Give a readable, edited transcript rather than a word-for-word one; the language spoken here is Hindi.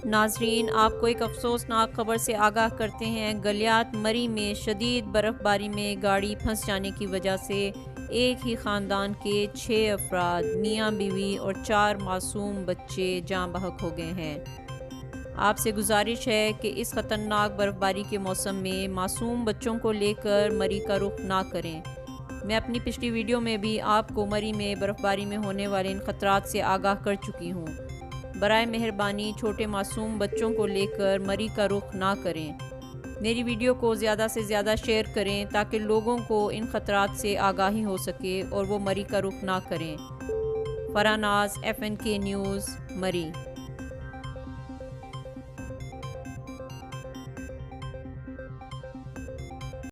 नाजरीन, आपको एक अफसोसनाक खबर से आगाह करते हैं। गलियात मरी में शदीद बर्फ़बारी में गाड़ी फंस जाने की वजह से एक ही ख़ानदान के 6 अफराद मियाँ बीवी और 4 मासूम बच्चे जाँ बहक हो गए हैं। आपसे गुजारिश है कि इस ख़तरनाक बर्फ़बारी के मौसम में मासूम बच्चों को लेकर मरी का रुख ना करें। मैं अपनी पिछली वीडियो में भी आपको मरी में बर्फ़बारी में होने वाले इन ख़तरात से आगाह कर चुकी हूँ। बराए मेहरबानी छोटे मासूम बच्चों को लेकर मरी का रुख ना करें। मेरी वीडियो को ज़्यादा से ज़्यादा शेयर करें ताकि लोगों को इन ख़तरात से आगाही हो सके और वो मरी का रुख ना करें। फरानाज, FNK न्यूज़, मरी।